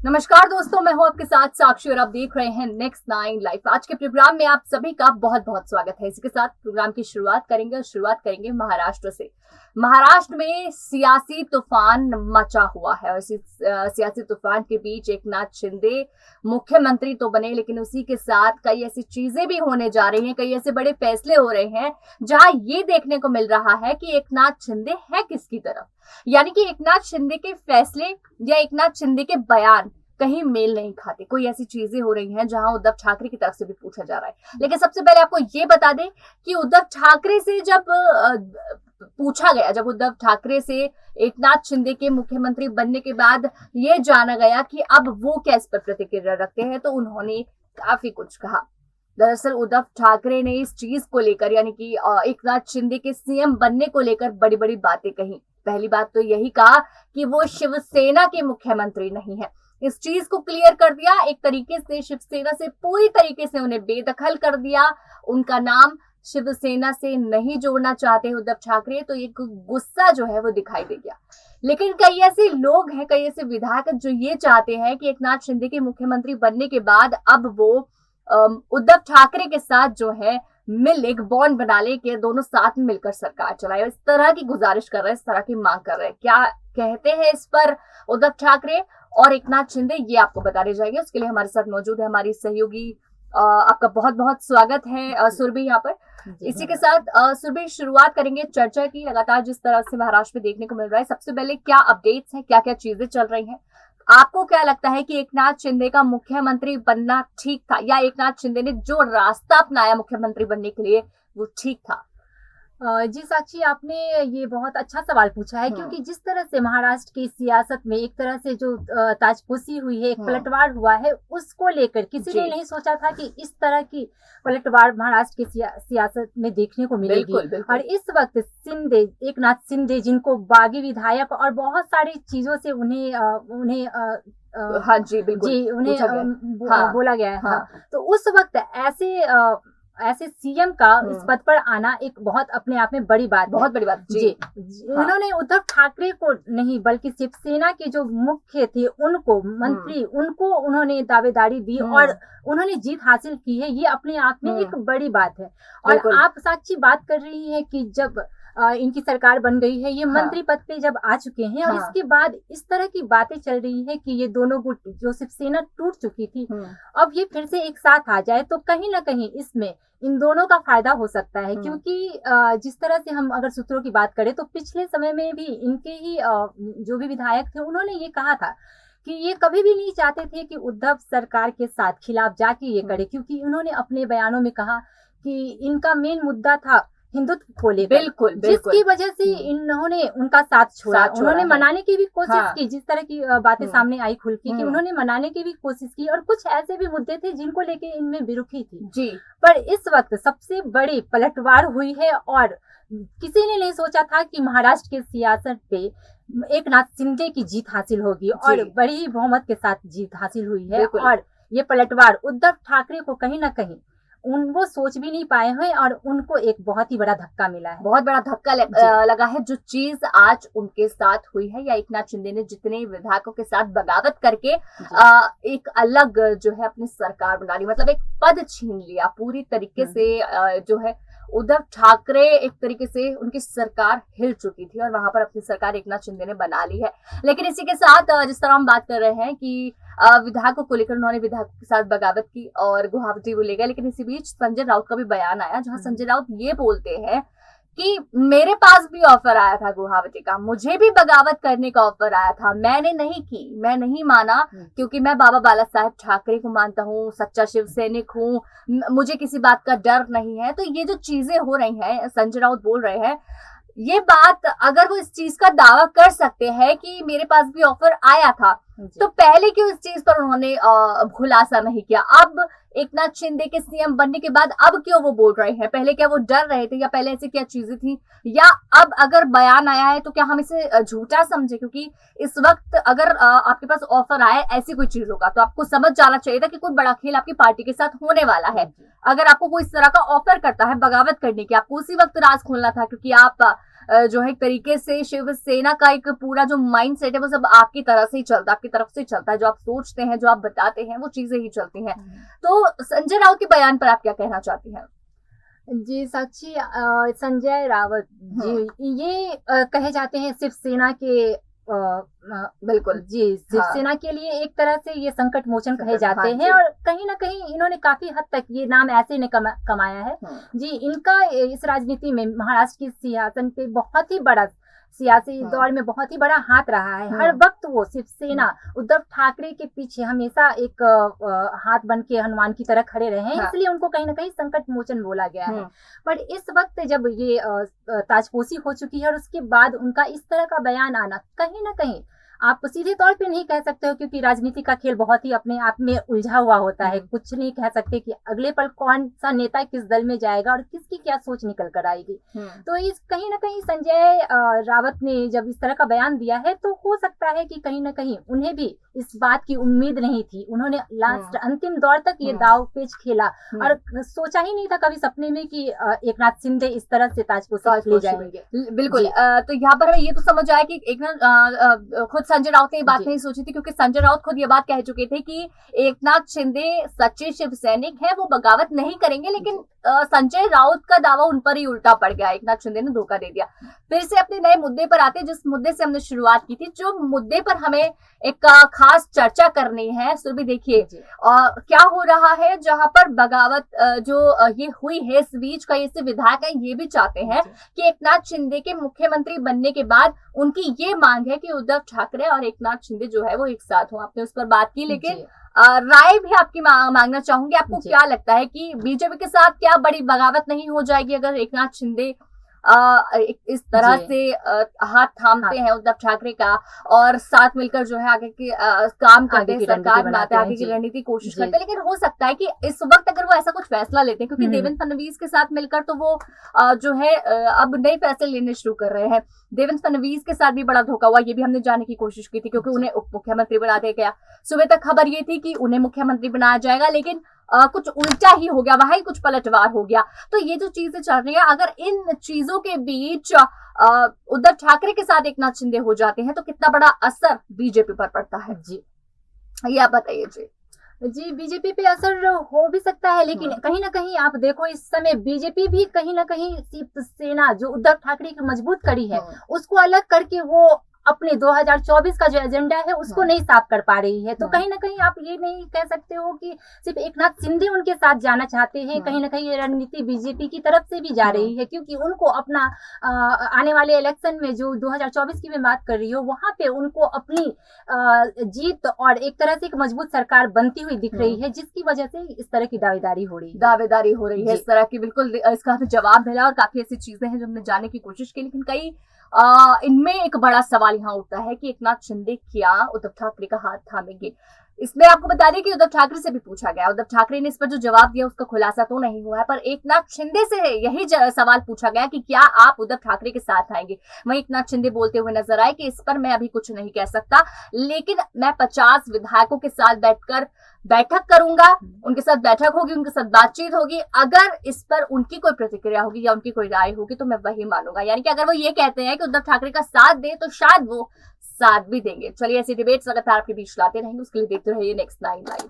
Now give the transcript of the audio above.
नमस्कार दोस्तों, मैं हूं आपके साथ साक्षी और आप देख रहे हैं नेक्स्ट 9 लाइफ। आज के प्रोग्राम में आप सभी का बहुत बहुत स्वागत है। इसी के साथ प्रोग्राम की शुरुआत करेंगे महाराष्ट्र से। महाराष्ट्र में सियासी तूफान मचा हुआ है और इसी सियासी तूफान के बीच एकनाथ शिंदे मुख्यमंत्री तो बने, लेकिन उसी के साथ कई ऐसी चीजें भी होने जा रही हैं, कई ऐसे बड़े फैसले हो रहे हैं जहां ये देखने को मिल रहा है कि एकनाथ शिंदे है किसकी तरफ। यानी कि एकनाथ शिंदे के फैसले या एकनाथ शिंदे के बयान कहीं मेल नहीं खाते। कोई ऐसी चीजें हो रही हैं जहां उद्धव ठाकरे की तरफ से भी पूछा जा रहा है। लेकिन सबसे पहले आपको ये बता दें कि उद्धव ठाकरे से जब पूछा गया, जब उद्धव ठाकरे से एकनाथ शिंदे के मुख्यमंत्री बनने के बाद ये जाना गया कि अब वो क्या इस पर प्रतिक्रिया रखते हैं, तो उन्होंने काफी कुछ कहा। दरअसल उद्धव ठाकरे ने इस चीज को लेकर, यानी कि एकनाथ शिंदे के सीएम बनने को लेकर बड़ी बड़ी बातें कही। पहली बात तो यही कहा कि वो शिवसेना के मुख्यमंत्री नहीं है। इस चीज को क्लियर कर दिया। एक तरीके से शिवसेना से पूरी तरीके से उन्हें बेदखल कर दिया। उनका नाम शिवसेना से नहीं जोड़ना चाहते उद्धव ठाकरे, तो एक गुस्सा जो है वो दिखाई दे गया। लेकिन कई ऐसे लोग हैं, कई ऐसे विधायक जो ये चाहते हैं कि एकनाथ शिंदे के मुख्यमंत्री बनने के बाद अब वो उद्धव ठाकरे के साथ जो है एक बॉन्ड बना ले के दोनों साथ में मिलकर सरकार चलाए। इस तरह की गुजारिश कर रहे हैं, इस तरह की मांग कर रहे हैं। क्या कहते हैं इस पर उद्धव ठाकरे और एकनाथ शिंदे, ये आपको बताने जाएंगे। उसके लिए हमारे साथ मौजूद है हमारी सहयोगी, आपका बहुत बहुत स्वागत है सुरभि यहाँ पर। इसी के साथ सुरभि, शुरुआत करेंगे चर्चा की। लगातार जिस तरह से महाराष्ट्र में देखने को मिल रहा है, सबसे पहले क्या अपडेट्स हैं, क्या क्या चीजें चल रही हैं? आपको क्या लगता है कि एकनाथ शिंदे का मुख्यमंत्री बनना ठीक था, या एकनाथ शिंदे ने जो रास्ता अपनाया मुख्यमंत्री बनने के लिए वो ठीक था? जी साक्षी, आपने ये बहुत अच्छा सवाल पूछा है, क्योंकि जिस तरह से महाराष्ट्र की सियासत में एक तरह से जो ताजपोशी हुई है, एक पलटवार हुआ है, उसको लेकर किसी ने नहीं सोचा था कि इस तरह की पलटवार महाराष्ट्र की सियासत में देखने को मिलेगी। और इस वक्त एकनाथ शिंदे, जिनको बागी विधायक और बहुत सारी चीजों से उन्हें हाँ जी, बिल्कुल जी उन्हें बोला गया है। तो उस वक्त ऐसे सीएम का इस पद पर आना एक बहुत अपने आप में बड़ी बात, बहुत बड़ी बात जी। उन्होंने उद्धव ठाकरे को नहीं, बल्कि शिवसेना के जो मुख्य थे उनको, मंत्री, उनको उन्होंने दावेदारी दी और उन्होंने जीत हासिल की है। ये अपने आप में एक बड़ी बात है। और आप साक्षी बात कर रही है कि जब इनकी सरकार बन गई है, ये मंत्री पद पे जब आ चुके हैं और इसके बाद इस तरह की बातें चल रही है कि ये दोनों गुट, जो शिवसेना टूट चुकी थी, अब ये फिर से एक साथ आ जाए, तो कहीं ना कहीं इसमें इन दोनों का फायदा हो सकता है। क्योंकि जिस तरह से हम अगर सूत्रों की बात करें, तो पिछले समय में भी इनके ही जो भी विधायक थे, उन्होंने ये कहा था कि ये कभी भी नहीं चाहते थे कि उद्धव सरकार के साथ खिलाफ जाके ये करे, क्योंकि उन्होंने अपने बयानों में कहा कि इनका मेन मुद्दा था हिंदुत्व को लेकर, बिल्कुल, जिसकी वजह से इन्होंने उनका साथ छोड़ा। उन्होंने मनाने की भी कोशिश की, जिस तरह की बातें सामने आई खुल की, कि उन्होंने मनाने की भी कोशिश की, और कुछ ऐसे भी मुद्दे थे जिनको लेके इनमें बेरुखी थी जी। पर इस वक्त सबसे बड़ी पलटवार हुई है और किसी ने नहीं सोचा था कि महाराष्ट्र की सियासत पे एकनाथ शिंदे की जीत हासिल होगी, और बड़ी बहुमत के साथ जीत हासिल हुई है। और ये पलटवार उद्धव ठाकरे को कहीं ना कहीं वो सोच भी नहीं पाए हैं और उनको एक बहुत ही बड़ा धक्का मिला है, बहुत बड़ा धक्का लगा है। जो चीज आज उनके साथ हुई है, या एकनाथ शिंदे ने जितने विधायकों के साथ बगावत करके एक अलग जो है अपनी सरकार बना ली, मतलब एक पद छीन लिया पूरी तरीके से। जो है उद्धव ठाकरे, एक तरीके से उनकी सरकार हिल चुकी थी और वहां पर अपनी सरकार एकनाथ शिंदे ने बना ली है। लेकिन इसी के साथ जिस तरह हम बात कर रहे हैं कि विधायकों को लेकर उन्होंने विधायकों के साथ बगावत की और गुवाहाटी वो ले गए, लेकिन इसी बीच संजय राउत का भी बयान आया, जहां संजय राउत ये बोलते हैं कि मेरे पास भी ऑफर आया था गुवाहाटी का, मुझे भी बगावत करने का ऑफर आया था, मैंने नहीं की, मैं नहीं माना, क्योंकि मैं बाबा बाला साहेब ठाकरे को मानता हूँ, सच्चा शिव सैनिक हूँ, मुझे किसी बात का डर नहीं है। तो ये जो चीजें हो रही हैं, संजय राउत बोल रहे हैं, ये बात अगर वो इस चीज का दावा कर सकते हैं कि मेरे पास भी ऑफर आया था, तो पहले क्यों इस चीज पर उन्होंने खुलासा नहीं किया? अब एकनाथ शिंदे के सीएम बनने के बाद अब क्यों वो बोल रहे हैं? पहले क्या वो डर रहे थे, या पहले ऐसी क्या चीजें थी, या अब अगर बयान आया है तो क्या हम इसे झूठा समझे? क्योंकि इस वक्त अगर आपके पास ऑफर आए ऐसी कोई चीजों का, तो आपको समझ जाना चाहिए था कि कोई बड़ा खेल आपकी पार्टी के साथ होने वाला है। अगर आपको कोई इस तरह का ऑफर करता है बगावत करने की, आपको उसी वक्त राज खोलना था, क्योंकि आप जो है एक तरीके से शिवसेना का एक पूरा जो माइंड सेट है वो सब आपकी तरह से ही चलता है, आपकी तरफ से ही चलता है। जो आप सोचते हैं, जो आप बताते हैं, वो चीजें ही चलती हैं। तो संजय राउत के बयान पर आप क्या कहना चाहती हैं? जी साक्षी, संजय रावत जी ये कहे जाते हैं शिवसेना के बिल्कुल जी, शिवसेना के लिए एक तरह से ये संकट मोचन कहे जाते हैं, और कहीं ना कहीं इन्होंने काफी हद तक ये नाम ऐसे ने कमाया है। जी, इनका इस राजनीति में महाराष्ट्र की सियासत पे बहुत ही बड़ा सियासी दौर में बहुत ही बड़ा हाथ रहा है। हर वक्त वो शिवसेना उद्धव ठाकरे के पीछे हमेशा एक हाथ बन के हनुमान की तरह खड़े रहे हैं, इसलिए उनको कहीं ना कहीं संकट मोचन बोला गया है। पर इस वक्त जब ये ताजपोशी हो चुकी है और उसके बाद उनका इस तरह का बयान आना, कहीं ना कहीं आप सीधे तौर पे नहीं कह सकते हो, क्योंकि राजनीति का खेल बहुत ही अपने आप में उलझा हुआ होता है। कुछ नहीं कह सकते कि अगले पल कौन सा नेता किस दल में जाएगा और किसकी क्या सोच निकल कर आएगी। तो इस कहीं ना कहीं संजय रावत ने जब इस तरह का बयान दिया है, तो हो सकता है कि कहीं ना कहीं उन्हें भी इस बात की उम्मीद नहीं थी। उन्होंने लास्ट अंतिम दौर तक ये दाव पेच खेला और सोचा ही नहीं था कभी सपने में कि एकनाथ शिंदे इस तरह से ताजपोशी ले जाएंगे। बिल्कुल। तो यहाँ पर ये तो समझ आया कि एकनाथ खुद संजय राउत ने ये बात नहीं सोची थी, क्योंकि संजय राउत खुद ये बात कह चुके थे कि एकनाथ शिंदे सच्चे शिव सैनिक है, वो बगावत नहीं करेंगे। लेकिन संजय राउत का दावा उन पर ही उल्टा पड़ गया, एकनाथ शिंदे ने धोखा दे दिया। फिर से अपने नए मुद्दे पर आते, जिस मुद्दे से हमने शुरुआत की थी, जो मुद्दे पर हमें एक खास चर्चा करनी है। सुरभि देखिए क्या हो रहा है, जहां पर बगावत जो ये हुई है, इस बीच कई ऐसे विधायक हैं ये भी चाहते हैं कि एकनाथ शिंदे के मुख्यमंत्री बनने के बाद उनकी ये मांग है कि उद्धव ठाकरे और एकनाथ शिंदे जो है वो एक साथ हो। आपने उस पर बात की, लेकिन राय भी आपकी मांगना चाहूंगी। आपको क्या लगता है कि बीजेपी के साथ क्या बड़ी बगावत नहीं हो जाएगी अगर एकनाथ शिंदे इस तरह से हाथ थामते हैं उद्धव ठाकरे का और साथ मिलकर जो है आगे की काम करते हैं, सरकार बनाते हैं, आगे की रणनीति कोशिश करते हैं। लेकिन हो सकता है कि इस वक्त अगर वो ऐसा कुछ फैसला लेते हैं, क्योंकि देवेंद्र फडणवीस के साथ मिलकर तो वो जो है अब नए फैसले लेने शुरू कर रहे हैं। देवेंद्र फडणवीस के साथ भी बड़ा धोखा हुआ, ये भी हमने जानने की कोशिश की थी, क्योंकि उन्हें उप मुख्यमंत्री बना दिया गया। सुबह तक खबर ये थी कि उन्हें मुख्यमंत्री बनाया जाएगा, लेकिन कुछ उल्टा ही हो गया, वहां ही कुछ पलटवार हो गया। तो ये जो चीजें चल रही है, अगर इन चीजों के बीच उद्धव ठाकरे के साथ एकनाथ शिंदे हो जाते हैं तो कितना बड़ा असर बीजेपी पर पड़ता है? जी, ये आप बताइए। जी, बीजेपी पे असर हो भी सकता है, लेकिन कहीं ना कहीं आप देखो इस समय बीजेपी भी कहीं ना कहीं शिवसेना जो उद्धव ठाकरे की मजबूत कड़ी है उसको अलग करके वो अपने 2024 का जो एजेंडा है उसको नहीं साफ कर पा रही है। तो कहीं ना कहीं आप ये नहीं कह सकते हो कि सिर्फ एकनाथ शिंदे उनके साथ जाना चाहते हैं। कहीं ना कहीं ये रणनीति बीजेपी की तरफ से भी जा रही है, क्योंकि उनको अपना आने वाले इलेक्शन में जो 2024 की मैं बात कर रही हूँ, वहां पे उनको अपनी जीत और एक तरह से एक मजबूत सरकार बनती हुई दिख रही है, जिसकी वजह से इस तरह की दावेदारी हो रही है इस तरह की। बिल्कुल, इसका हमें जवाब मिला और काफी ऐसी चीजें हैं जो हमने जानने की कोशिश की, लेकिन कई इनमें एक बड़ा सवाल यहाँ उठता है कि एकनाथ शिंदे क्या उद्धव ठाकरे का हाथ थामेंगे। इसमें आपको बता दें कि उद्धव ठाकरे से भी पूछा गया, उद्धव ठाकरे ने इस पर जो जवाब दिया उसका खुलासा तो नहीं हुआ है, पर एकनाथ शिंदे से यही सवाल पूछा गया कि क्या आप उद्धव ठाकरे के साथ आएंगे। वहीं एकनाथ शिंदे बोलते हुए नजर आए कि इस पर मैं अभी कुछ नहीं कह सकता, लेकिन मैं 50 विधायकों के साथ बैठक करूंगा, उनके साथ बैठक होगी, उनके साथ बातचीत होगी। अगर इस पर उनकी कोई प्रतिक्रिया होगी या उनकी कोई राय होगी तो मैं वही मानूंगा। यानी कि अगर वो ये कहते हैं कि उद्धव ठाकरे का साथ दे तो शायद वो साथ भी देंगे। चलिए, ऐसी डिबेट्स लगातार आपके बीच लाते रहेंगे, उसके लिए देखते रहिए नेक्स्ट 9 लाइव।